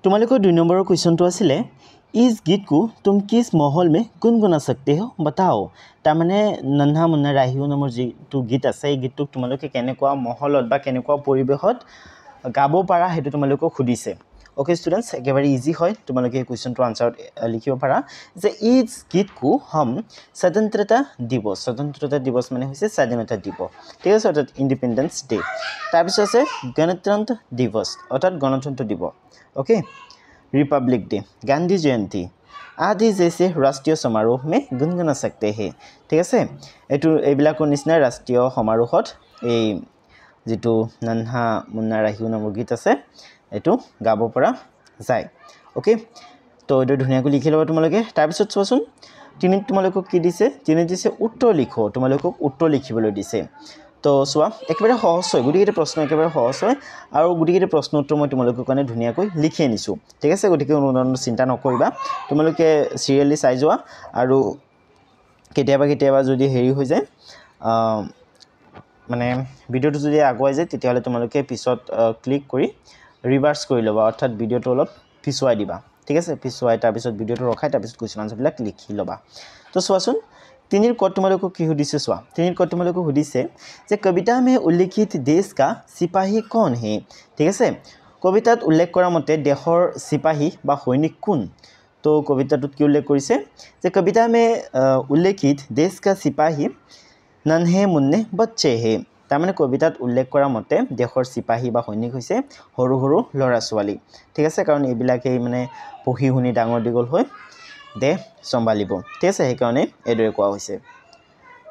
तुम्हारे 2 number question तो आसिले इस गीत को तुम किस माहौल में गुनगुना सकते हो बताओ तारमाने नन्हा मुन्ना राहिओ नाমৰ যি তো গীত আছে এই গীতটো তোমালোকে কেনেকুৱা মহলত বা কেনেকুৱা পৰিবেশত গাব পাৰা হেতু তোমালোকে খুদিছে ओके स्टूडेंट्स एकेबारे इजी है तुम्हारे क्वेश्चन तो आंसर लिखिब पारा जे इस गीत को हम स्वतंत्रता दिवस माने होइसे स्वाधीनता दिवस ठीक है अर्थात इंडिपेंडेंस डे तार पिছত আছে गणतंत्र दिवस अर्थात गणतंत्र दिवस ओके रिपब्लिक डे गांधी जयंती आदि जैसे राष्ट्रीय समारोह में गुनगुना सकते हैं ठीक है एटु एबिलाको निसिना राष्ट्रीय समारोहत ए जितु नन्हा मुन्ना राहिओ नाমৰ गीत আছে एटु गाब परा जाय ओके तो एटु धुनियाको लिखि लबा तुमलोके तार पिছত चोवासुन तिनि तुमलोকক কি দিছে तिनि दिसे उत्तर लिखो तुमलोকক उत्तर लिखिবলৈ दिसे तो चोवा एकेबारे सहज হয় गुटिकेटा प्रश्न एकेबारे सहज হয় আৰু गुटिकेटा प्रश्न उत्तर মই तुमलोকৰ কাৰণে ধুনিয়াকৈ লিখি আনিছো ঠিক আছে গটিকে অনুদান চিন্তা নকৰিবা तुमलोके সিৰিয়ালি চাই যোৱা আৰু কেতিয়াবা যদি হেৰি হৈ যায় মানে ভিডিওটো যদি আগুৱাই যায় তেতিয়াহলে तुमलोके পিছত ক্লিক কৰি रिभार्स कर लबा अर्थात भिडिओ तो अलग पिछुवाई दिबा ठीक है पिछुवाई तार पिছত भिडिओ तो रखाई तार पिছত क्वेश्चन आंसर बिला लिखि लबा तो चोवासुन तिनिर कत तुमलोक की हुदिसे चोवा तिनिर कत तुमलोक हुदिसे जे कविता में उल्लेखित देश का सिपाही कौन है ठीक है कवितात उल्लेख करा मते देशर सिपाही बा सैनिक कोन तो कविताटुत की उल्लेख करिसे जे कविता में उल्लेखित देश का सिपाही नन्हे मुन्ने बच्चे है तारमाने कवितात उल्लेख करा मते देशर सिपाही बा सैनिक होइसे हरु हरु लरा छवाली ठीक है कारण एबिलाके माने पঢ়ি শুনি ডাঙৰ দিগল হৈ দেশ সম্ভালিব ঠিক আছে সেইকাৰণে এদৰে কোৱা হৈছে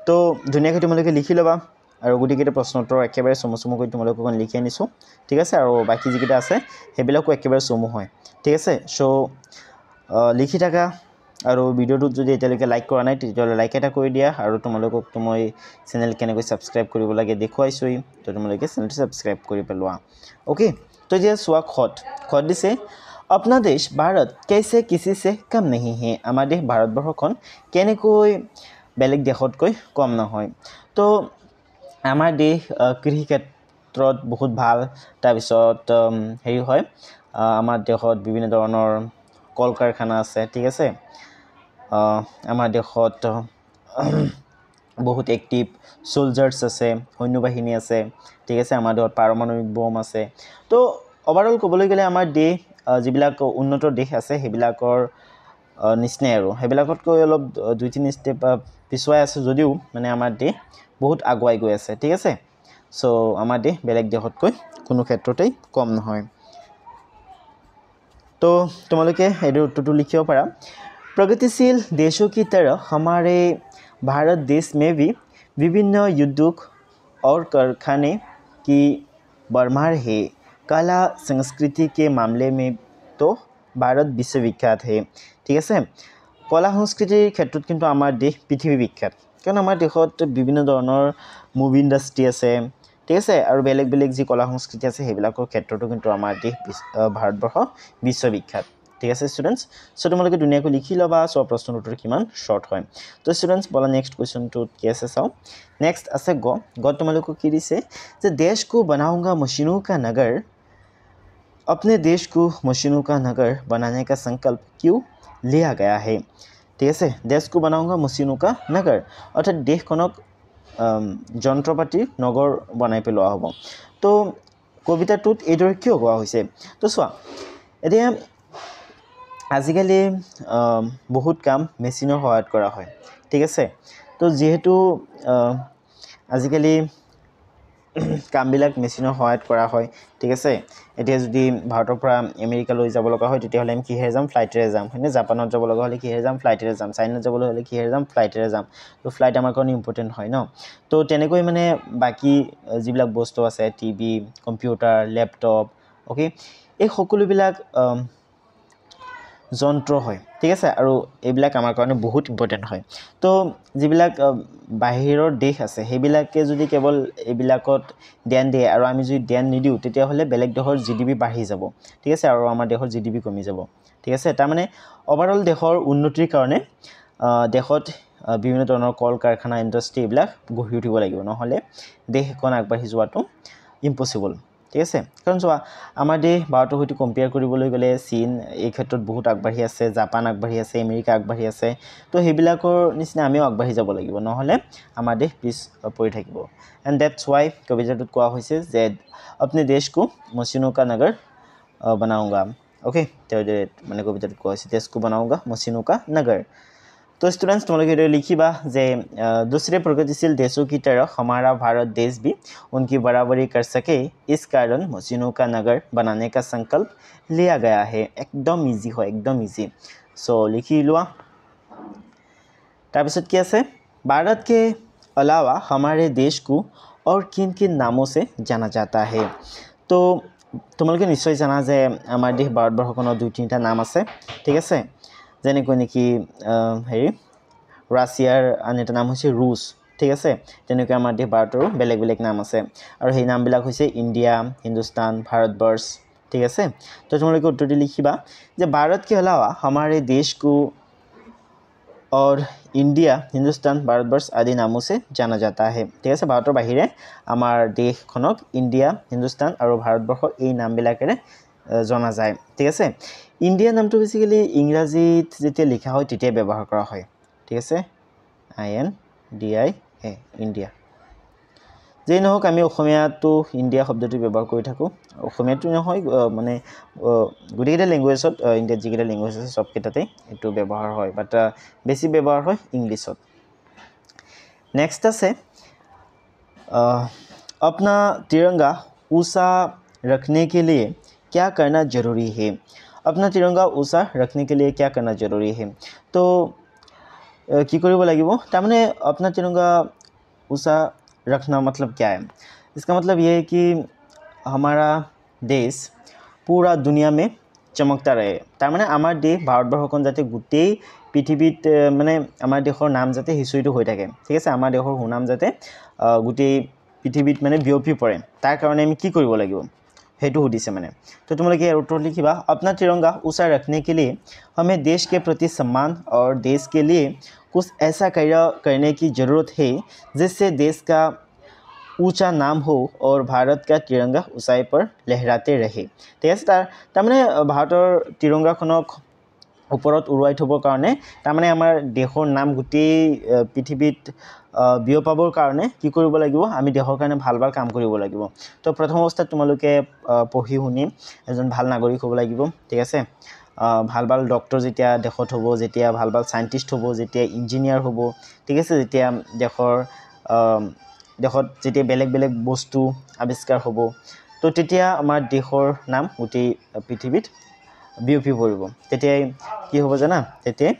তো ধুনিয়াকৈ তোমালোকে লিখি লবা আৰু গুটিকেটা প্ৰশ্ন উত্তৰ একেবাৰে সমসম কৰি তোমালোকক লিখি আনিছো ঠিক আছে আৰু বাকি যিকেটা আছে হেবিলাকো একেবাৰে সমু হয় ঠিক আছে সো লিখি থাকা আৰু ভিডিওটো যদি এতিয়ালৈকে লাইক কৰা নাই তেতিয়াহলে লাইক এটা কৰি দিয়া আৰু তোমালোকক তো মই চেনেল কেনেকৈ সাবস্ক্ৰাইব কৰিব লাগে দেখুৱাইছোই তো তোমালোকে চেনেলটো সাবস্ক্ৰাইব কৰি পেলোৱা ओके तो ये सुआ खत दिसे अपना देश भारत कैसे किसी से कम नहीं है आमार देश भारतबर्षखन केनेকৈ बेलेग देशतকৈ कम নহয় तो आमार देश कृषि क्षेत्रत बहुत ভাল तार पिছত हेৰি হয় आमार देशत বিভিন্ন ধৰণৰ কল কাৰখানা আছে ঠিক আছে आमार देशत बहुत एक्टिव सोल्जार्स আছে সৈন্যবাহিনী আছে ঠিক আছে आमार देशत पारमाणविक बम আছে तो ओवरऑल কবলৈ গলে आमार देश जिबिलाक उन्नत देश আছে হেবিলাকৰ নিশ্চয় আৰু হেবিলাকতকৈ অলপ দুই তিনি স্টেপ পিছুৱাই আছে যদিও মানে आमार देश बहुत আগুৱাই গৈ আছে ঠিক আছে সো आमार देश বেলেগ দেশতকৈ কোনো ক্ষেত্ৰতেই কম নহয় तो তোমালোকে এৰ উত্তৰটো লিখিব পাৰা प्रगतिशील देशों की तरह हमारे भारत देश में भी विभिन्न उद्योग और कारखाने की भरमार है कला संस्कृति के मामले में तो भारत विश्वविख्यात है ठीक है कला संस्कृतिर क्षेत्र किन्तु आमार देश पृथ्वी विख्यात कारण आमार देशत विभिन्न धৰণৰ मुवी इंडस्ट्री আছে ठीक है और बेलेग बेलेग जी कला संस्कृति আছে হেবিলাকৰ ক্ষেত্ৰটো কিন্তু आमार देश भारतबर्ष विश्वविख्यात ठीक है स्टूडेंट्स सो तुमलोके दुनियाको लिखि लबा सो प्रश्न उत्तर किमान शॉर्ट হয় तो स्टूडेंट्स बोला नेक्स्ट क्वेश्चन तो कैसे चाও नेक्स्ट আছে ग तुमलोको की दिसे जे देश को बनाऊंगा मशीनों का नगर अपने देश को मशीनों का नगर बनाने का संकल्प क्यों लिया गया है ठीक है देश को बनाऊंगा मशीनों का नगर अर्थात देशखनक যন্ত্ৰপাতি নগৰ বনাই পেলোৱা হ'ব তো কবিতাটোত এইদৰে কিয় কোৱা হৈছে তো চোৱা এতিয়া आजिकाली बहुत काम मेसिনৰ সহায়ত কৰা হয় ঠিক আছে তো যেহেতু आजिकाली কামবিলাক মেচিনৰ সহায়ত কৰা হয় ঠিক আছে এতিয়া যদি ভাৰতৰ পৰা আমেৰিকালৈ যাব লগা হয় তেতিয়াহলে আমি কিহেৰে যাম ফ্লাইটেৰে যাম হয়নে জাপানত যাব লগা হলে কিহেৰে যাম ফ্লাইটেৰে যাম চাইনাত যাব লগা হলে কিহেৰে যাম ফ্লাইটেৰে যাম তো ফ্লাইট আমাৰ কাৰণে ইম্পৰ্টেন্ট হয় ন তো তেনেকৈ মানে বাকি যিবিলাক বস্তু আছে টিভি কম্পিউটাৰ ল্যাপটপ ওকে এই সকলোবিলাক যন্ত্ৰ হয় ঠিক আছে আৰু এইবিলাক আমাৰ কাৰণে বহুত ইম্পৰ্টেন্ট হয় তো যিবিলাক বাহিৰৰ দেশ আছে হেবিলাকে যদি কেৱল এইবিলাকত ধ্যান দিয়ে আৰু আমি যদি ধ্যান নিদিও তেতিয়া হলে বেলেগ দেশৰ জিডিপি বাঢ়ি যাব ঠিক আছে আৰু আমাৰ দেশৰ জিডিপি কমি যাব ঠিক আছে তাৰ মানে ওভাৰঅল দেশৰ উন্নতিৰ কাৰণে দেশত বিভিন্ন ধৰণৰ কল কাৰখানা ইণ্ডাষ্ট্ৰি এইবিলাক গঢ়ি উঠিব লাগিব নহলে দেশখন আগবাঢ়ি যোৱাটো ইম্পসিবল ঠিক আছে কাৰণ চোৱা আমাৰ দেশ ভাৰতৰ সৈতে কম্পেয়াৰ কৰিবলৈ গ'লে চীন এই ক্ষেত্ৰত বহুত আগবাঢ়ি আছে জাপান আগবাঢ়ি আছে আমেৰিকা আগবাঢ়ি আছে তো সেইবিলাকৰ নিচিনা আমিও আগবাঢ়ি যাব লাগিব নহ'লে আমাৰ দেশ পিছ পৰি থাকিব এণ্ড দ্যাটছ ৱাই কবিতাটোত কোৱা হৈছে যে अपने देश को मशीनों का नगर बनाऊंगा ओके तो मैंने कविताটোত কোৱা হৈছে देश को बनाऊंगा मशीनों का नगर तो स्टूडेंट्स तुम लोग लिखिबा जे दूसरे प्रगतिशील देशों की तरह हमारा भारत देश भी उनकी बराबरी कर सके इस कारण मशीनों का नगर बनाने का संकल्प लिया गया है एकदम इजी हो एकदम इजी सो लिखि लोआ তাৰপিছত কি আছে भारत के अलावा हमारे देश को और किन किन नामों से जाना जाता है तो তোমালোকে নিশ্চয় জানা যে আমাৰ দেশ ভাৰতবৰ্ষখনৰ দুই তিনিটা নাম আছে ঠিক আছে যেনেকৈ নেকি হেৰি ৰাছিয়াৰ আন এটা নাম হৈছে ৰুছ ঠিক আছে তেনেকৈ আমাৰ দেশ ভাৰতৰো বেলেগ বেলেগ নাম আছে আৰু সেই নামবিলাক হৈছে ইণ্ডিয়া হিন্দুস্তান ভাৰতবৰ্ষ ঠিক আছে তো তোমালোকে উত্তৰটি লিখিবা যে भारत के अलावा हमारे देश को और इंडिया हिंदुस्तान भारतवर्ष आदि नामों से जाना जाता है ठीक है भारतर बाहिरे आमार देशखनक इंडिया हिंदुस्तान और भारतवर्ष এই নামবিলাকেৰে জনা যায় ঠিক আছে ইন্ডিয়া নামটো বেসিক্যালি ইংৰাজীত যেতিয়া লিখা হয় তেতিয়া ব্যৱহাৰ কৰা হয় ঠিক আছে INDIA ইন্ডিয়া যেই নহওক আমি অসমীয়াটো ইন্ডিয়া শব্দটো ব্যৱহাৰ কৰি থাকো অসমীয়াটো নহয় মানে গুটিকেইটা ল্যাঙ্গুৱেজত ইন্ডিয়াত যিকেইটা ল্যাঙ্গুৱেজ আছে সব কেইটাতে এটো ব্যৱহাৰ হয় বাট বেছি ব্যৱহাৰ হয় ইংলিশত নেক্সট আছে अपना तिरंगा ऊंचा रखने के लिए क्या करना जरूरी है अपना तिरंगा ऊंचा रखने के लिए क्या करना जरूरी है तो কি কৰিব লাগিব তাৰমানে अपना तिरंगा ऊंचा रखना मतलब क्या है इसका मतलब ये है कि हमारा देश पूरा दुनिया में चमकता रहे তাৰমানে আমাৰ দেশ ভাৰতবৰ্ষখন যাতে গোটেই পৃথিৱীত মানে আমাৰ দেশৰ নাম যাতে হিচুইটো হৈ থাকে ঠিক আছে আমাৰ দেশৰ সুনাম যাতে গোটেই পৃথিৱীত মানে বিয়পি পৰে তাৰ কাৰণে আমি কি কৰিব লাগিব हेतु हुदिसे माने तो तुम लोग उत्तर लिखिबा अपना तिरंगा ऊंचा रखने के लिए हमें देश के प्रति सम्मान और देश के लिए कुछ ऐसा करने की ज़रूरत है जिससे देश का ऊंचा नाम हो और भारत का तिरंगा ऊंचाई पर लहराते रहे ठीक है तारमाने भारतर तिरंगाखनक ওপৰত উৰুৱাই থবৰ কাৰণে তাৰমানে আমাৰ দেশৰ নাম গোটেই পৃথিৱীত বিয়পাবৰ কাৰণে কি কৰিব লাগিব আমি দেশৰ কাৰণে ভাল ভাল কাম কৰিব লাগিব তো প্ৰথম অৱস্থাত তোমালোকে পঢ়ি শুনি এজন ভাল নাগৰিক হ'ব লাগিব ঠিক আছে ভাল ভাল ডক্টৰ যেতিয়া দেশত হ'ব যেতিয়া ভাল ভাল সাইন্টিষ্ট হ'ব যেতিয়া ইঞ্জিনিয়াৰ হ'ব ঠিক আছে যেতিয়া দেশত যেতিয়া বেলেগ বেলেগ বস্তু আৱিষ্কাৰ হ'ব তো তেতিয়া আমাৰ দেশৰ নাম গোটেই পৃথিৱীত বিয়পি পৰিব তেতিয়াই কি হ'ব জানা তেতিয়াই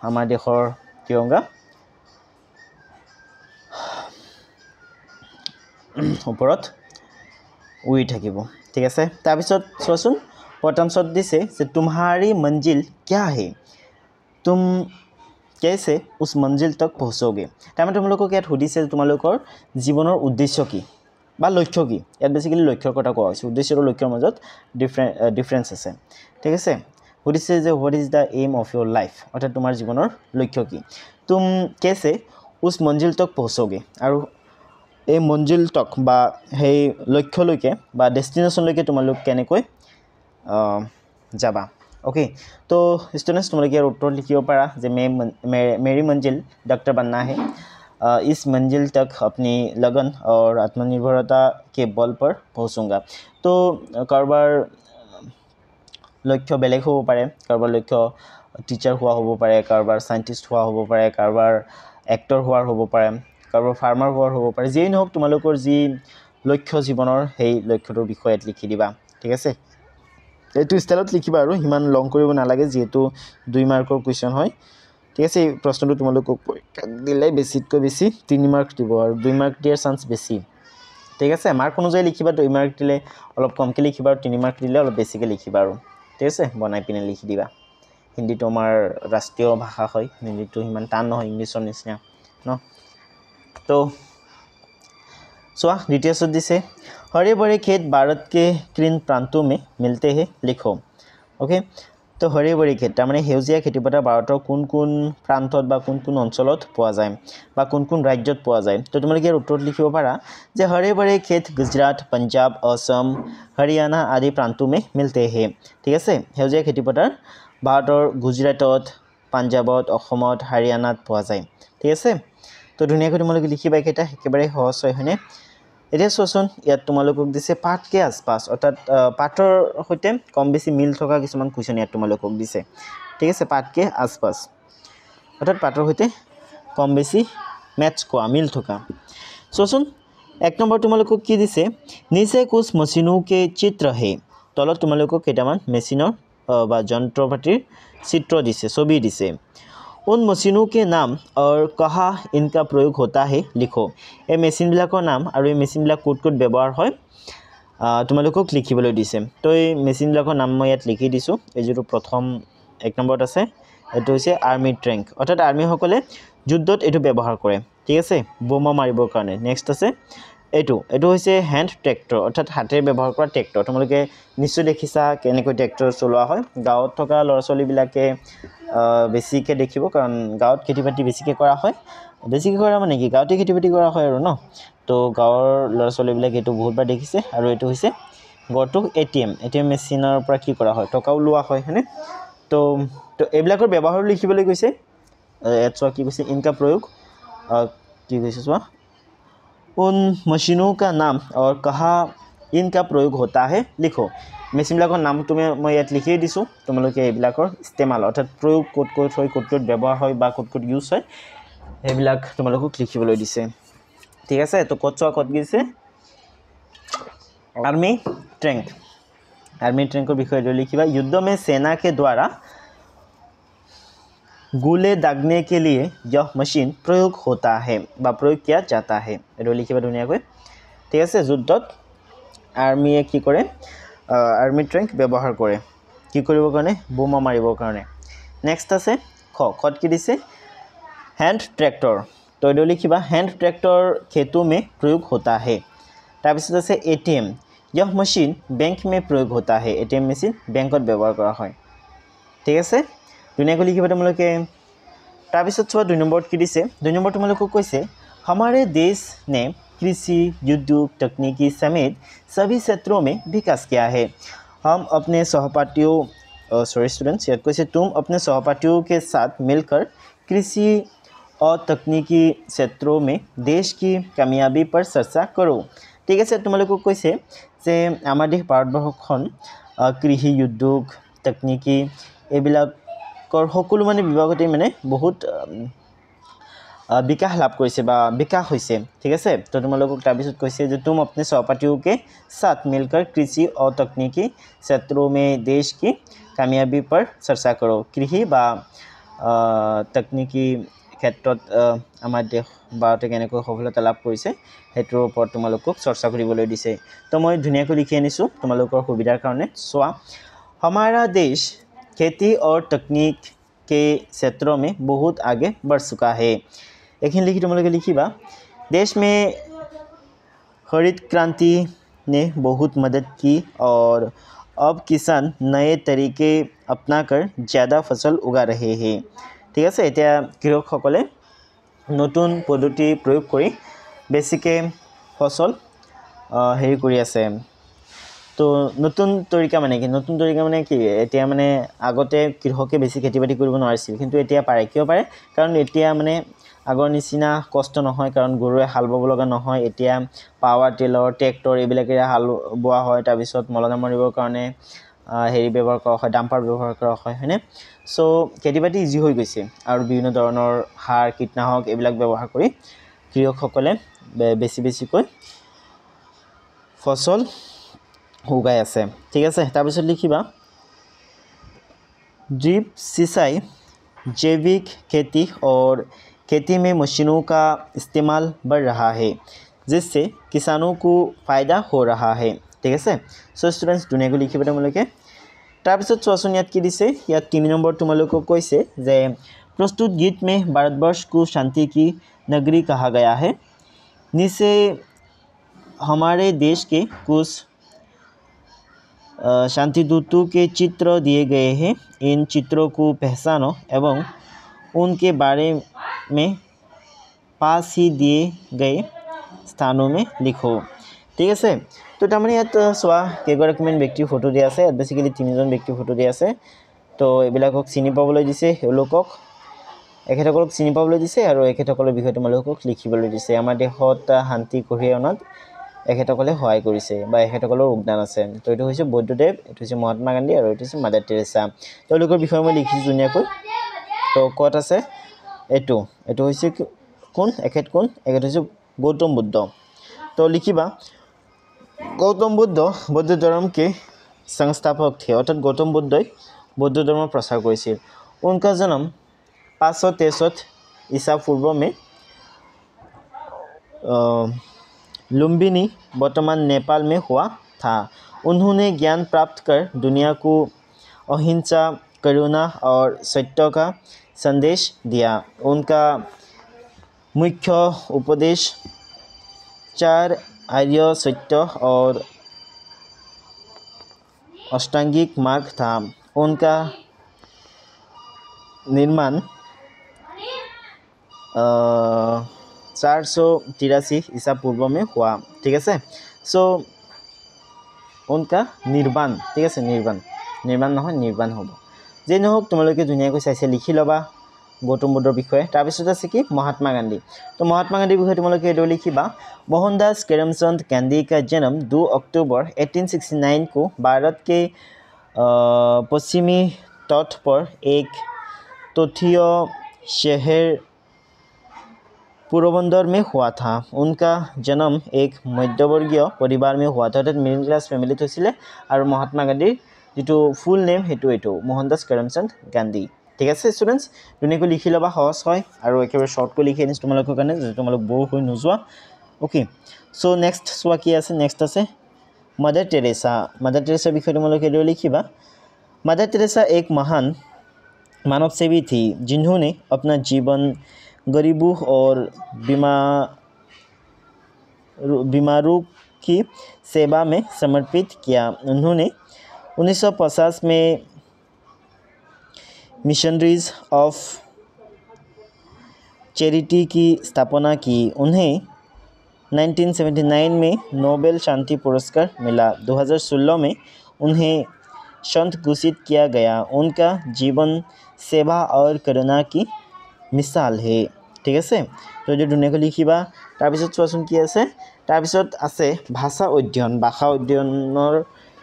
আমাৰ দেশৰ তিৰংগা ওপৰত উৰি থাকিব ঠিক আছে তাৰপিছত চোৱাচোন প্ৰথম শব্দ দিছে যে तुम्हारी मंजिल क्या है तुम कैसे उस मंजिल तक पहुंचोगे তাৰমানে তোমালোকক ইয়াত সুধিছে তোমালোকৰ জীৱনৰ উদ্দেশ্য কি বা লক্ষ্য কি ইয়াত বেসিক্যালি লক্ষ্যৰ কথা কোৱা হৈছে উদ্দেশ্য আৰু লক্ষ্যৰ মাজত ডিফাৰেন্স আছে ঠিক আছে সুধিছে যে what is the aim of your life অৰ্থাৎ তোমাৰ জীৱনৰ লক্ষ্য কি तुम कैसे उस मंजिल तक पहुंचोगे আৰু এই মঞ্জিল তক বা সেই লক্ষ্যলৈকে বা ডেষ্টিনেশ্যনলৈকে তোমালোক কেনেকৈ যাবা ओके तो स्टूडेंट्स तुम लोग यार उत्तर लिखियो पारा जे मेरी मंजिल डॉक्टर बनना है इस मंजिल तक अपनी लगन और आत्मनिर्भरता के बल पर पहुंचूंगा तो कारोबार लक्ष्य बेलेग हो पारे कारोबार लक्ष्य टीचर हुआ हो पारे कारोबार साइंटिस्ट हुआ हो पारे कारोबार एक्टर हुआ हो पारे कारोबार फार्मार हुआ हो पारे जेই নহওক তোমালোকৰ যি লক্ষ্য জীৱনৰ সেই লক্ষ্যটোৰ বিষয়ত লিখি দিবা ঠিক আছে এইটো ষ্টাইলত লিখিবা আৰু হিমান লং কৰিব নালাগে যেহেতু 2 মাৰ্কৰ কোৱেশ্চন হয় ঠিক আছে এই প্ৰশ্নটো তোমালোকক দিলে বেছিতকৈ বেছি 3 মাৰ্ক দিব আৰু 2 মাৰ্ক দিয়াৰ চান্স বেছি ঠিক আছে মাৰ্ক অনুযায়ী লিখিবা 2 মাৰ্ক দিলে অলপ কমকৈ লিখিবা আৰু 3 মাৰ্ক দিলে অলপ বেছিকৈ লিখিবা আৰু ঠিক আছে বনাই পিনে লিখি দিবা হিন্দীটো আমাৰ ৰাষ্ট্ৰীয় ভাষা হয় হিন্দীটো হিমান টান নহয় ইংলিছৰ নিচিনা ন তো सोआ द्वितीय शब्द दिसे हरे भरे खेत भारत के किन प्रांतों में मिलते हैं लिखो ओके তো হৰে বৰি খেতি তাৰমানে সেউজীয়া খেতিপথাৰ ভাৰতৰ কোন কোন প্ৰান্তত বা কোন কোন অঞ্চলত পোৱা যায় বা কোন কোন ৰাজ্যত পোৱা যায় তো তোমালোকে ইয়াৰ উত্তৰত লিখিব পাৰা যে হৰে বৰি খেত গুজৰাট পঞ্জাব অসম হৰিয়ানা আদি প্ৰান্তों में मिलते हैं ঠিক আছে সেউজীয়া খেতিপথাৰ ভাৰতৰ গুজৰাটত পাঞ্জাবত অসমত হাৰিয়ানাত পোৱা যায় ঠিক আছে তো ধুনীয়াকৈ তোমালোকে লিখিবা এইকেইটা একেবাৰে সহজ হয় হয়নে এতিয়া চোৱাচোন ইয়াত তোমালোকক দিছে পাঠ কে আसपास অৰ্থাৎ পাঠৰ সৈতে কম বেছি মিল থকা কিছুমান কুৱেশ্যন ইয়াত তোমালোকক দিছে ঠিক আছে পাঠ কে आसपास অৰ্থাৎ পাঠৰ সৈতে কম বেছি মেচ কোৱা মিল থকা চোৱাচোন এক নম্বৰ তোমালোকক কি দিছে নিচে कुछ मशीनों के चित्र है তলত তোমালোকক কেইটামান মেচিনৰ বা যন্ত্ৰপাতিৰ চিত্ৰ দিছে ছবি দিছে उन मशीनों के नाम और कहाँ इनका प्रयोग होता है लिखो ए मेसिन बिलाকৰ नाम আৰু এই মেচিন বিলাক কোট কোট ব্যৱহাৰ হয় তোমালোকক লিখিবলৈ দিছে তো এই মেচিন বিলাকৰ নাম মই ইয়াত লিখি দিছো এই যেটো প্ৰথম এক নম্বৰত আছে এটো হৈছে আৰ্মি ট্যাঙ্ক অৰ্থাৎ আৰ্মি সকলে যুদ্ধত এটো ব্যৱহাৰ কৰে ঠিক আছে বোমা মাৰিবৰ কাৰণে নেক্সট আছে এটো হৈছে হ্যান্ড ট্ৰেক্টৰ অৰ্থাৎ হাতেৰে ব্যৱহাৰ কৰা ট্ৰেক্টৰ তোমালোকে নিশ্চয় দেখিছা কেনেকৈ ট্ৰেক্টৰ চলোৱা হয় গাঁৱত থকা লৰাছলি বিলাকে বেছিকে দেখিব কাৰণ গাঁৱত খেতিবাতি বেছিকে কৰা হয় বেছিকে কৰা মানে কি গাঁৱতে খেতিবাতি কৰা হয় আৰু ন তো গাঁৱৰ লৰাছলি বিলাক এটো বহুতবাৰ দেখিছে আৰু এটো হৈছে গটো এটিএম মেচিনৰ পৰা কি কৰা হয় টকা উলোৱা হয় হয়নে তো এইবিলাকৰ ব্যৱহাৰ লিখিবলৈ কৈছে এটছোৱা কি কৈছে ইনকা প্ৰয়োগ কি কৈছে চোৱা उन मशीनों का नाम और कहाँ इनका प्रयोग होता है लिखो मेसिन बिलाকৰ নাম তুমি মই ইয়াত লিখি দিছো তোমালোকে এইবিলাকৰ ইস্তেমাল অৰ্থাৎ প্ৰয়োগ কোট কোট হয় কোট কোট ব্যৱহাৰ হয় বা কোট কোট ইউজ হয় এইবিলাক তোমালোকক লিখিবলৈ দিছে ঠিক আছে তো কত দিছে आर्मी ট্যাঙ্কৰ বিষয়ে লিখিবা युद्ध में सेना के द्वारा गोले दागने के लिए यह मशीन प्रयोग होता है बा प्रयोग किया जाता है এটো লিখিবা ধুনীয়াকৈ ঠিক আছে যুদ্ধত আৰ্মিয়ে কি কৰে আৰ্মি ট্যাঙ্ক ব্যৱহাৰ কৰে কি কৰিবৰ কাৰণে বোমা মাৰিবৰ কাৰণে নেক্সট আছে খত কি দিছে हैंड ट्रैक्टर তো এটো লিখিবা हैंड ट्रैक्टर खेतों में प्रयोग होता है তাৰ পিছত আছে एटीएम यह मशीन बैंक में प्रयोग होता है एटीएम মেচিন বেংকত ব্যৱহাৰ কৰা হয় ঠিক আছে ধুনীয়াকৈ লিখিবা তোমালোকে তাৰ পিছত চোৱা 2 নম্বৰত কি দিছে 2 নম্বৰ তোমালোকক কৈছে हमारे देश ने कृषि उद्योग तकनीकी समेत सभी क्षेत्रों में विकास किया है हम अपने सहपाठियों स्टूडेंट्स याद कैसे तुम अपने सहपाठियों के साथ मिलकर कृषि और तकनीकी क्षेत्रों में देश की कामयाबी पर चर्चा करो ठीक है तुम्हारे कैसे जे आमार देश भारतबर्षখন कृषि उद्योग तकनीकी এইবিলাকৰ সকলো মানে বিভাগতে মানে বহুত विकास लाभ কৰিছে বা विकास হৈছে ঠিক আছে তো তোমালোকক তাৰ পিছত কৈছে যে तुम अपने सहपाठियों के साथ मिलकर कृषि और तकनीकी क्षेत्रों में देश की कामयाबी पर चर्चा करो कृषि বা तकनीकी ক্ষেত্ৰত আমাৰ দেশ ভাৰতে কেনেকৈ সফলতা লাভ কৰিছে হেতৰ ওপৰত তোমালোকক চৰ্চা কৰিবলৈ দিছে তো মই ধুনীয়াকৈ লিখি আনিছো তোমালোকৰ সুবিধাৰ কাৰণে সোৱা हमारा देश खेती और तकनीक के क्षेत्रों में बहुत आगे बढ़ चुका है एखिन लिखि तुमलोके लिखिबा देश में हरित क्रांति ने बहुत मदद की और अब किसान नए तरीके अपनाकर ज़्यादा फसल उगा रहे हैं ठीक है এতিয়া কৃষকসকলে নতুন পদ্ধতি প্ৰয়োগ কৰি বেছিকে ফসল হেৰি কৰি আছে তো নতুন তৰিকা মানে কি এতিয়া মানে আগতে কৃষকে বেছি খেতিবাতি কৰিব নোৱাৰিছিল কিন্তু এতিয়া পাৰে কিয় পাৰে কাৰণ এতিয়া মানে আগৰ নিচিনা কষ্ট নহয় কাৰণ গৰুৱে হাল বাব লগা নহয় এতিয়া পাৱাৰ টিলাৰ ট্ৰেক্টৰ এইবিলাকেৰে হাল বোৱা হয় তাৰ পিছত মলনা মাৰিবৰ কাৰণে হেৰি ব্যৱহাৰ কৰা হয় ডাম্পাৰ ব্যৱহাৰ কৰা হয় হয়নে সো খেতিবাতি ইজি হৈ গৈছে আৰু বিভিন্ন ধৰণৰ সাৰ কীটনাশক এইবিলাক ব্যৱহাৰ কৰি কৃষকসকলে বেছিকৈ ফসল উগাই আছে ঠিক আছে তাৰ পিছত লিখিবা ड्रिप सिंचाई जैविक खेती और खेती में मशीनों का इस्तेमाल बढ़ रहा है जिससे किसानों को फ़ायदा हो रहा है ठीक है सो स्टूडेंट्स धुनीयाকৈ লিখিবা তোমালোকে তাৰ পিছত চোৱাচোন ইয়াত কি দিছে ইয়াত 3 নম্বৰ তোমালোকক কৈছে যে प्रस्तुत गीत में भारतवर्ष को शांति की नगरी कहा गया है नीचे हमारे देश के कुछ शांतिदूतों के चित्र दिए गए हैं। इन चित्रों को पहचानो एवं उनके बारे में पास ही दिए गए स्थानों में लिखो। ঠিক আছে, তো তাৰমানে ইয়াত চোৱা কেইগৰাকীমান ব্যক্তিৰ ফটো দিয়া আছে। ইয়াত বেছিকেলি তিনিজন ব্যক্তিৰ ফটো দিয়া আছে। তো এইবিলাকক চিনি পাবলৈ দিছে, এওঁলোকক এখেতসকলক চিনি পাবলৈ দিছে আৰু এখেতসকলৰ বিষয়ে তোমালোকক লিখিবলৈ দিছে। আমাৰ দেশত শান্তি কঢ়িয়াই অনাত এখেতসকলে সহায় কৰিছে বা এখেতসকলৰ যোগদান আছে। তো এইটো হৈছে বুদ্ধদেৱ, এইটো হৈছে মহাত্মা গান্ধী আৰু এইটো হৈছে মাদাৰ টেৰেছা। তেওঁলোকৰ বিষয়ে মই লিখিছোঁ ধুনীয়াকৈ। তো ক'ত আছে এইটো হৈছে কোন এখেত হৈছে गौतम बुद्ध। तो लिखिबा गौतम बुद्ध बौद्ध धर्म के संस्थापक थे, अर्थात गौतम बुद्धई बौद्ध धर्म प्रचार करिছিল। उनका जन्म 563 ईसा पूर्व में लुम्बिनी वर्तमान नेपाल में हुआ था। उन्होंने ज्ञान प्राप्त कर दुनिया को अहिंसा, करुणा और सत्य का संदेश दिया। उनका मुख्य उपदेश 4 आर्य सत्य और अष्टांगिक मार्ग था। उनका निर्माण 483 ईसा पूर्व में हुआ। ठीक है, सो उनका निर्माण, ठीक है, निर्माण নহয় निर्माण হ'ব। जे নহওক তোমালোকে ধুনীয়াকৈ চাইছে লিখি ল'বা गौतम बुद्धर বিষয়ে। তাৰপিছত আছে কি महात्मा गांधी। तो महात्मा गांधी বিষয়ে তোমালোকে এইটো লিখিবা। मोहनदास करमचंद गांधी का जन्म 2 अक्टूबर 1869 को भारत के पश्चिमी तट पर एक तटीय शहर पोरबंदर में हुआ था। उनका जन्म एक मध्यवर्गीय परिवार में हुआ था, अर्थात मिडिल क्लास फैमिलीत হৈছিলে। আৰু महात्मा गांधीৰ যিটো ফুল নেম সেইটো मोहनदास करमचंद गांधी। ঠিক আছে ষ্টুডেণ্টছ, ধুনীয়াকৈ লিখি ল'বা, সহজ হয় আৰু একেবাৰে শ্বৰ্টকৈ লিখি আনিছোঁ তোমালোকৰ কাৰণে, যাতে তোমালোক বৰ হৈ নোযোৱা। ओके, सो नेक्स्ट चुआ कि आसे नेक्स्ट आसे मदर टेरेसा। मदर टेरेसा विषय तुम्हारे लिखिबा। मदर टेरेसा एक महान मानव सेवी थी जिन्होंने अपना जीवन गरीबों और बीमारों की सेवा में समर्पित किया। उन्होंने 1950 में मिशनरीज ऑफ चैरिटी की स्थापना की। उन्हें 1979 में नोबेल शांति पुरस्कार मिला। 2016 में उन्हें संत घोषित किया गया। उनका जीवन सेवा और करुणा की मिसाल है। ठीक है, तो जो धुनीयाকৈ লিখিবা। তাৰপিছত চোৱাচোন কি আছে, তাৰপিছত আছে ভাষা অধ্যয়ন। ভাষা অধ্যয়নৰ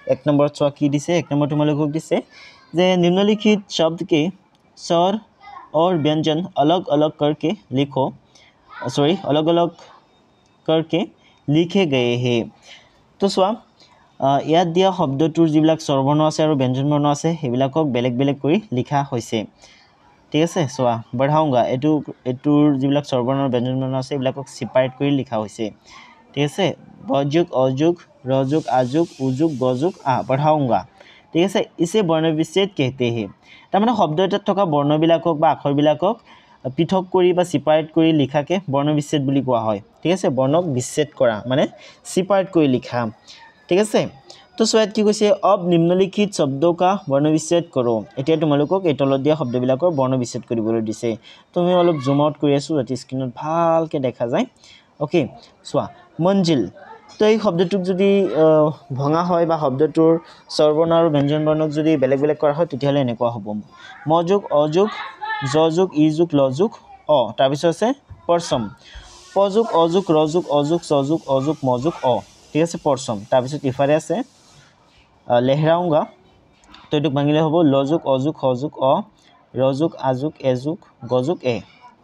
1 নম্বৰ চোৱা কি দিছে। 1 নম্বৰ তোমালোকক দিছে যে निम्नलिखित शब्द के स्वर और व्यंजन अलग अलग करके लिखो, अलग अलग करके लिखे गए हैं। तो चुआ ইয়াত দিয়া শব্দটোৰ যিবিলাক স্বৰবৰ্ণ আছে আৰু ব্যঞ্জনবৰ্ণ আছে সেইবিলাকক বেলেগ বেলেগ কৰি লিখা হৈছে। ঠিক আছে, চোৱা বঢ়াওঁগা, এইটোৰ যিবিলাক স্বৰবৰ্ণ আৰু ব্যঞ্জনবৰ্ণ আছে এইবিলাকক ছেপাৰেট কৰি লিখা হৈছে। ঠিক আছে, বযুগ, অযুগ, ৰযুগ, আযুগ, উযুগ, গযুগ, বঢ়াওঁগা। ঠিক আছে, ইছে বৰ্ণবিচ্ছেদ कहते हैं। তাৰমানে শব্দ এটাত থকা বৰ্ণবিলাকক বা আখৰবিলাকক পৃথক কৰি বা ছেপাৰেট কৰি লিখাকে বৰ্ণবিচ্ছেদ বুলি কোৱা হয়। ঠিক আছে, বৰ্ণক বিচ্ছেদ কৰা মানে ছেপাৰেট কৰি লিখা। ঠিক আছে, তো চোৱাত কি কৈছে, অব নিম্নলিখিত শব্দৰ কা বৰ্ণবিচ্ছেদ কৰোঁ। এতিয়া তোমালোকক এই তলত দিয়া শব্দবিলাকৰ বৰ্ণবিচ্ছেদ কৰিবলৈ দিছে। তুমি অলপ জুম আউট কৰি আছোঁ যাতে স্ক্ৰীনত ভালকৈ দেখা যায়। অ'কে, চোৱা মঞ্জিল। তো এই শব্দটোক যদি ভঙা হয় বা শব্দটোৰ স্বৰবৰ্ণ আৰু ব্যঞ্জনবৰ্ণক যদি বেলেগ বেলেগ কৰা হয় তেতিয়াহ'লে এনেকুৱা হ'ব। মযুগ, অযুগ, যযুগ, ইযুগ, লযুগ, তাৰপিছত আছে পৰচম। পযুগ, অযুগ, ৰযুগ, অযুগ, চযুগ, অযুগ, মযুগ, ঠিক আছে পৰচম। তাৰপিছত ইফালে আছে লেহৰাওঁগা। তো এইটোক ভাঙিলে হ'ব লযুগ, অযুগ, হযুগ, ৰযুগ, আযুগ, এযুগ, গযুগ,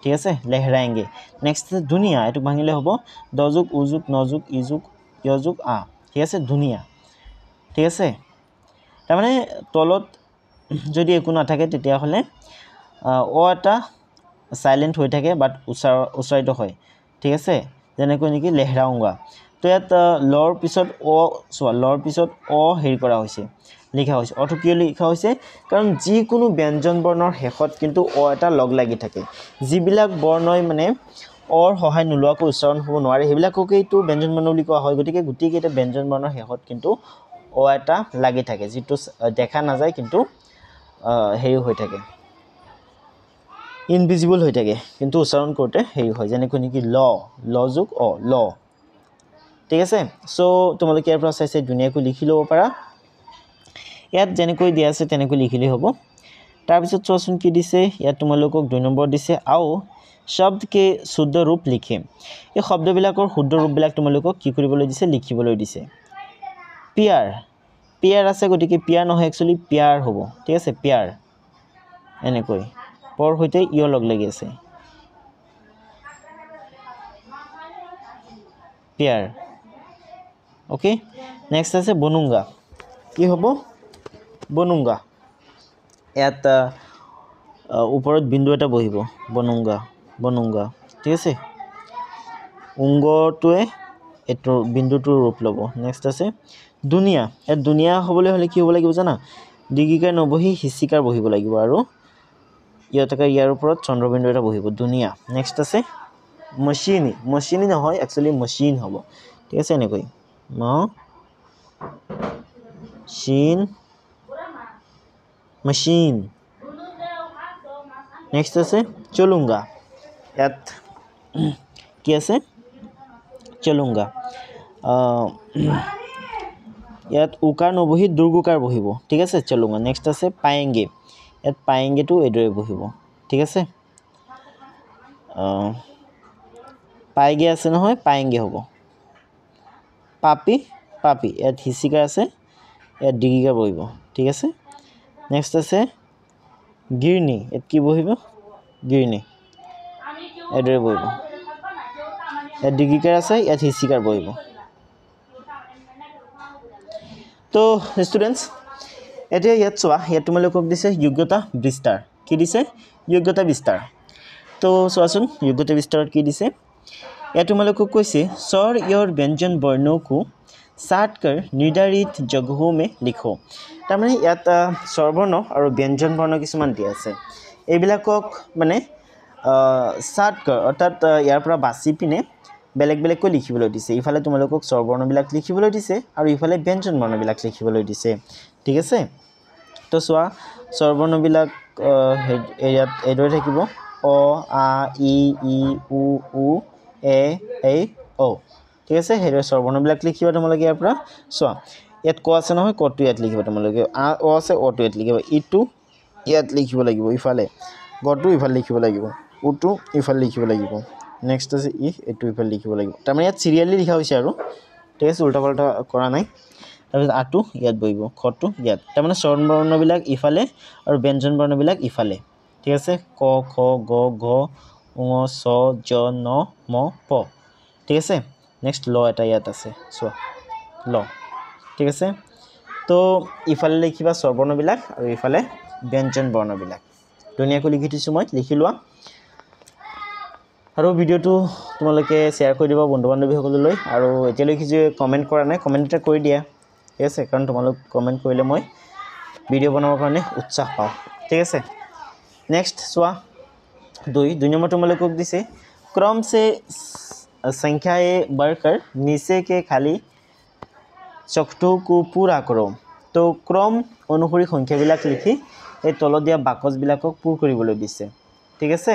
ঠিক আছে, লেহৰাएंगे। নেক্সট আছে ধুনীয়া। এইটোক ভাঙিলে হ'ব দযুগ, উযুগ, নযুগ, ইযুগ, য়যুগ, ঠিক আছে, ধুনীয়া। ঠিক আছে, তাৰমানে তলত যদি একো নাথাকে তেতিয়াহ'লে এটা সাইলেন্ট হৈ থাকে বাট উচ্চাৰিত হয়। ঠিক আছে, যেনেকৈ নেকি লেহৰাওঁগা। তো ইয়াত লৰ পিছত চোৱা লৰ পিছত হেৰি কৰা হৈছে, লিখা হৈছে। অটো কিয় লিখা হৈছে, কাৰণ যিকোনো ব্যঞ্জন বৰ্ণৰ শেষত কিন্তু এটা লগ লাগি থাকে। যিবিলাক বৰ্ণই মানে সহায় নোলোৱাকৈ উচ্চাৰণ হ'ব নোৱাৰে সেইবিলাককেইতো ব্যঞ্জন বৰ্ণ বুলি কোৱা হয়। গতিকে গোটেইকেইটা ব্যঞ্জন বৰ্ণৰ শেষত কিন্তু অ এটা লাগি থাকে যেটো দেখা নাযায় কিন্তু হেৰি হৈ থাকে ইনভিজিবল হৈ থাকে কিন্তু উচ্চাৰণ কৰোতে হেৰি হয় যেনেকৈ নেকি ল যোগ অ ল ঠিক আছে সো তোমালোকে ইয়াৰ পৰা চাইছে ধুনীয়াকৈ লিখি ল'ব পাৰা ইয়াত যেনেকৈ দিয়া আছে তেনেকৈ লিখিলে হ'ব তাৰ পিছত চোৱাচোন কি দিছে ইয়াত তোমালোকক 2 নম্বৰ দিছে আও শব্দ के शुद्ध रूप लिखे এই শব্দবিলাকৰ শুদ্ধ ৰূপবিলাক তোমালোকক কি কৰিবলৈ দিছে লিখিবলৈ দিছে পিয়াৰ আছে গতিকে পিয়াৰ নহয় একচুয়ালি পিয়াৰ হ'ব ঠিক আছে পিয়াৰ এনেকৈ পৰ হৈতে ইয় লগ লাগি আছে পিয়াৰ ওকে নেক্সট আছে বনুঙ্গা কি হ'ব বনুঙ্গা ইয়াত ওপৰত বিন্দু এটা বহিব বনুঙ্গা ঠিক আছে উংগটোৱে এটো বিন্দুটোৰ ৰূপ ল'ব নেক্সট আছে দুনিয়া এ দুনিয়া হ'বলৈ হলে কি হ'ব লাগিব জানা ডিগিকাৰ নবহি হিচিকাৰ বহিব লাগিব আৰু ইয়াৰ ওপৰত চন্দ্ৰবিন্দু এটা বহিব দুনিয়া নেক্সট আছে মচিনি নহয় একচুয়ালি মচিন হ'ব ঠিক আছে এনেকৈ machine next আছে চলুঙ্গা ইয়াত কি আছে চলুঙ্গা ইয়াত উকাৰ নবহি দুৰ্গুকাৰ বহিব ঠিক আছে চলুঙ্গা নেক্সট আছে পায়েঙ্গে ইয়াত পায়েঙ্গেটো এদৰে বহিব ঠিক আছে পাইগে আছে নহয় পায়েঙ্গে হ'ব পাপি ইয়াত হিচিকাৰ আছে ইয়াত ডিগিকাৰ বহিব ঠিক আছে নেক্সট আছে গিৰনি এত কি বহিব গিৰনি এদৰে বহিব ইয়াত ডিগিকাৰ আছে ইয়াত হিচিকাৰ বহিব তো স্টুডেন্টস এতিয়া ইয়াত চোৱা ইয়াত তোমালোকক দিছে যোগ্যতা বিস্তাৰ কি দিছে যোগ্যতা বিস্তাৰ তো চোৱাচোন যোগ্যতা বিস্তাৰত কি দিছে ইয়াত তোমালোকক কৈছে स्वर और व्यंजन वर्णों को साट कर निर्धारित जगहों में लिखो তাৰমানে ইয়াত স্বৰবৰ্ণ আৰু ব্যঞ্জন বৰ্ণ কিছুমান দিয়া আছে এইবিলাকক মানে সাট কৰ অৰ্থাৎ ইয়াৰ পৰা বাছি পিনে বেলেগ বেলেগকৈ লিখিবলৈ দিছে ইফালে তোমালোকক স্বৰবৰ্ণবিলাক লিখিবলৈ দিছে আৰু ইফালে ব্যঞ্জন বৰ্ণবিলাক লিখিবলৈ দিছে ঠিক আছে তো চোৱা স্বৰবৰ্ণবিলাক ইয়াত এদৰে থাকিব অ আ ই উ উ এ ও ঠিক আছে হেৰে স্বৰবৰ্ণবিলাক লিখিবা তোমালোকে ইয়াৰ পৰা চোৱা ইয়াত ক আছে নহয় কটো ইয়াত লিখিবা তোমালোকে আ ও আছে অটো ইয়াত লিখিবা ইটো ইয়াত লিখিব লাগিব ইফালে গটো ইফালে লিখিব লাগিব উটো ইফালে লিখিব লাগিব নেক্সট আছে এটো ইফালে লিখিব লাগিব তাৰমানে ইয়াত সিৰিয়ালি লিখা হৈছে আৰু ঠিক আছে উল্টা পাল্টা কৰা নাই তাৰপিছত আটো ইয়াত বহিব খটো ইয়াত তাৰমানে স্বৰবৰ্ণবিলাক ইফালে আৰু ব্যঞ্জন বৰ্ণবিলাক ইফালে ঠিক আছে ক খ গ ঘ ঙ ছ জ ন ম প ঠিক আছে নেক্সট ল এটা ইয়াত আছে চোৱা ল ঠিক আছে তো ইফালে লিখিবা স্বৰবৰ্ণবিলাক আৰু ইফালে ব্যঞ্জন বৰ্ণবিলাক ধুনীয়াকৈ লিখি দিছো মই লিখি লোৱা আৰু ভিডিওটো তোমালোকে শেয়াৰ কৰি দিবা বন্ধু বান্ধৱীসকললৈ আৰু এতিয়ালৈকে যে কমেন্ট কৰা নাই কমেন্ট এটা কৰি দিয়া ঠিক আছে কাৰণ তোমালোক কমেন্ট কৰিলে মই ভিডিও বনাবৰ কাৰণে উৎসাহ পাওঁ ঠিক আছে নেক্সট চোৱা 2 नंबर तुम्हालोকক दिसे क्रम से संख्याएं बढ़कर नीचे के खाली चकटों को पूरा करो तो क्रम अनुसरी संख्याবিলাক লিখি এই তলত দিয়া বাকচবিলাকক পূৰ কৰিবলৈ দিছে ঠিক আছে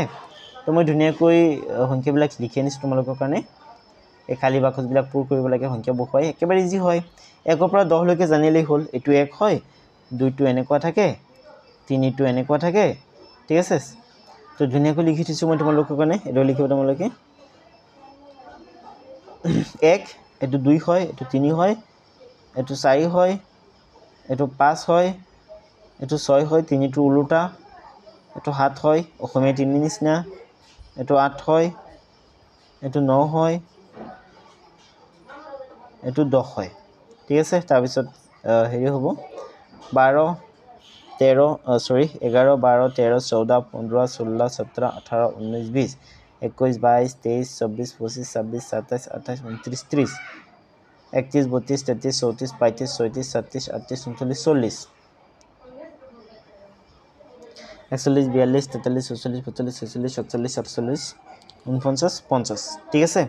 তো মই ধুনীয়াকৈ সংখ্যাবিলাক লিখি আনিছো তোমালোকৰ কাৰণে এই খালি বাকচবিলাক পূৰ কৰিব লাগে সংখ্যা বহুৱাই একেবাৰে ইজি হয় 1 পৰা 10 লৈকে জানিলেই হ'ল এটো 1 হয় 2 টো এনেকুৱা থাকে 3 টো এনেকুৱা থাকে ঠিক আছে তো ধুনীয়াকৈ লিখি দিছো মই তোমালোকৰ কাৰণে এটো লিখিব তোমালোকে 1 এটো 2 হয় এটো 3 হয় এটো 4 হয় এটো 5 হয় এটো 6 হয় 3 টো উল্টা এটো 7 হয় অসমীয়া 3 নিচিনা এটো 8 হয় এটো 9 হয় এটো 10 হয় ঠিক আছে তাৰ পিছত হেৰি হ'ব 12 11 12 13 14 15 16 17 18 19 20 21 22 23 24 25 26 27 28 29 30 31 32 33 34 35 36 37 38 39 40 41 42 43 44 45 46 47 48 49 50 ঠিক আছে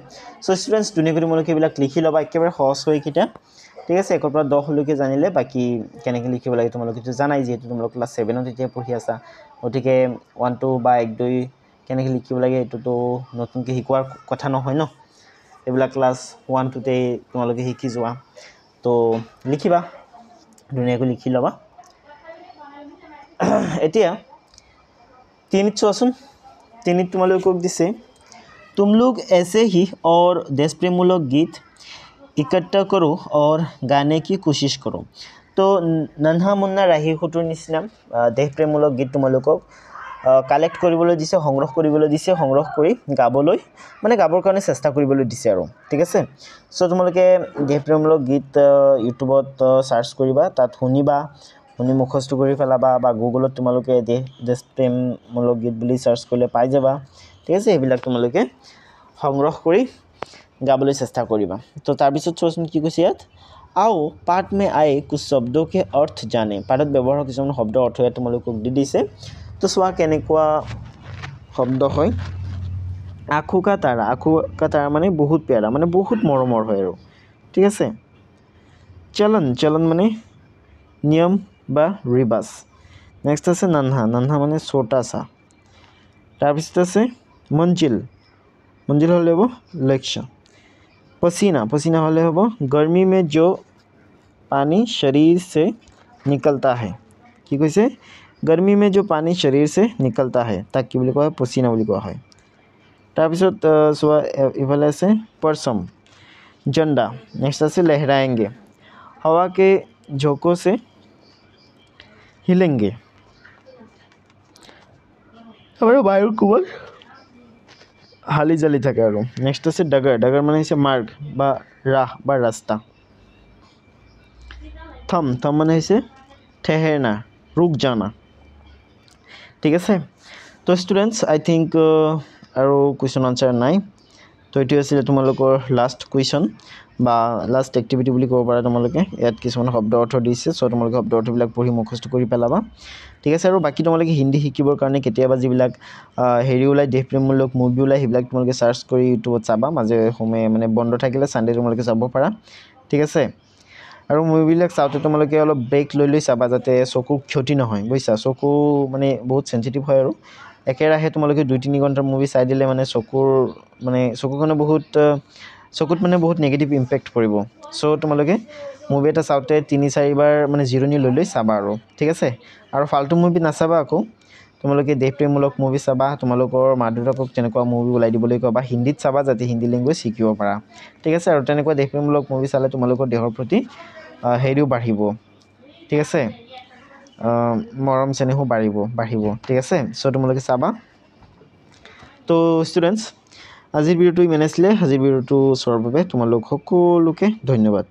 সো স্টুডেন্টস দুনিয়াকৈ তোমালোকে এইবিলাক লিখি লবা একেবাৰে সহজ হৈ কিটা ঠিক আছে 1 পৰা 10 লৈকে জানিলে বাকি কেনেকৈ লিখিব লাগে তোমালোকে তো জানাই যেহেতু তোমালোক ক্লাছ 7 ত এতিয়া পঢ়ি আছা গতিকে 1 2 বা 1 2 কেনেকৈ লিখিব লাগে এটোতো নতুনকৈ শিকোৱাৰ কথা নহয় ন এইবিলাক ক্লাছ 1 2 তে তোমালোকে শিকি যোৱা তো লিখিবা ধুনীয়াকৈ লিখি লবা এতিয়া 3 চোৱাচোন 3 तुम्हारे दिसे तुम लोग ऐसे ही और देश प्रेममूलक गीत इकट्ठा करो और गाने की कोशिश करो तो नन्हा मुन्ना राही हुटुर निचिना देश प्रेममूलक गीत तुम्हालोকক কালেক্ট কৰিবলৈ দিছে সংগ্ৰহ কৰিবলৈ দিছে সংগ্ৰহ কৰি গাবলৈ মানে গাবৰ কাৰণে চেষ্টা কৰিবলৈ দিছে আৰু ঠিক আছে সো তোমালোকে দেশ প্ৰেমমূলক গীত ইউটিউবত সাৰ্চ কৰিবা তাত শুনিবা শুনি মুখস্থ কৰি ফেলাবা বা গুগলত তোমালোকে দেশ প্ৰেমমূলক গীত বুলি সাৰ্চ কৰিলে পাই যাবা ঠিক আছে এইবিলাক তোমালোকে সংগ্ৰহ কৰি গাবলৈ চেষ্টা কৰিবা তো তাৰ পিছত চোৱাচোন কি কৈছে ইয়াত आओ पाठ में आए कुछ शब्दों के अर्थ जाने पाठत व्यवहार কিছুমান শব্দৰ অৰ্থ ইয়াত তোমালোকক দি দিছে তো চোৱা কেনেকুৱা শব্দ হয় आँखों का तारा माने बहुत प्यारा माने बहुत मरমৰ হয় আৰু ঠিক আছে चलन चलन माने नियम বা ৰিবাস নেক্সট আছে नन्हा नन्हा माने छोटा सा তাৰ পিছত আছে मंजिल मंजिल হলে হ'ব लक्ष्य पसीना पसीना हले होबो गर्मी में जो पानी शरीर से निकलता है की কৈছে गर्मी में जो पानी शरीर से निकलता है ताक की বুলি কয় पसीना বুলি কোৱা হয় তাৰ পিছত সোৱা ইফালে আছে परसम झंडा नेक्स्ट আছে लहराएंगे हवा के झोंकों से हिलेंगे हमारे वायु कुबल हाली जाली থাকে আৰু নেক্সট আছে ডগাৰ ডগাৰ মানে হৈছে মাৰ্গ বা ৰাহ বা ৰাস্তা थम थम মানে হৈছে ठहरना रुक जाना ঠিক আছে তো স্টুডেন্টস আই থিংক আৰু কোৱেশ্চন আনসাৰ নাই তো এটো আছিল তোমালোকৰ লাষ্ট কোৱেশ্চন বা লাষ্ট এক্টিভিটি বুলি ক'ব পাৰা তোমালোকে ইয়াত কিছুমান শব্দ অৰ্থ দিছে সো তোমালোকে শব্দ অৰ্থবিলাক পঢ়ি মুখস্থ কৰি পেলাবা ঠিক আছে আৰু বাকি তোমালোকে হিন্দী শিকিবৰ কাৰণে কেতিয়াবা যিবিলাক হেৰি ওলাই দেশ প্ৰেমমূলক মুভি ওলাই হিবিলাক তোমালোকে সাৰ্চ কৰি ইউটিউবত চাবা মাজে সময়ে মানে বন্ধ থাকিলে সানডে তোমালোকে চাব পাৰা ঠিক আছে আৰু মুভিবিলাক চাওতে তোমালোকে অলপ ব্ৰেক লৈ লৈ চাবা যাতে চকুৰ ক্ষতি নহয় বুইছা চকু মানে বহুত সেনসিটিভ হয় আৰু একেৰাহে তোমালোকে 2-3 ঘণ্টাৰ মুভি চাই দিলে মানে চকুখনে বহুত চকুত মানে বহুত নেগেটিভ ইম্প্যাক্ট পৰিব সো তোমালোকে মুভি এটা চাওতে 3-4 বাৰ মানে জিৰণি লৈ লৈ চাবা আৰু ঠিক আছে আৰু ফালতু মুভি নাচাবা আকৌ তোমালোকে দেশ প্ৰেমমূলক মুভি চাবা তোমালোকৰ মাদুৰাকক তেনেকুৱা মুভি ওলাই দিবলৈ কবা হিন্দীত চাবা যাতে হিন্দী ল্যাঙ্গুৱেজ শিকিব পাৰা ঠিক আছে আৰু তেনেকুৱা দেশ প্ৰেমমূলক মুভি চালে তোমালোকৰ দেহৰ প্ৰতি হেৰিও বাঢ়িব ঠিক আছে মৰম চেনেহো বাঢ়িব ঠিক আছে সো তোমালোকে চাবা তো স্টুডেন্টস আজিৰ ভিডিওটো ইমানে আছিল আজিৰ ভিডিওটো চোৱাৰ বাবে তোমালোক সকলোকে ধন্যবাদ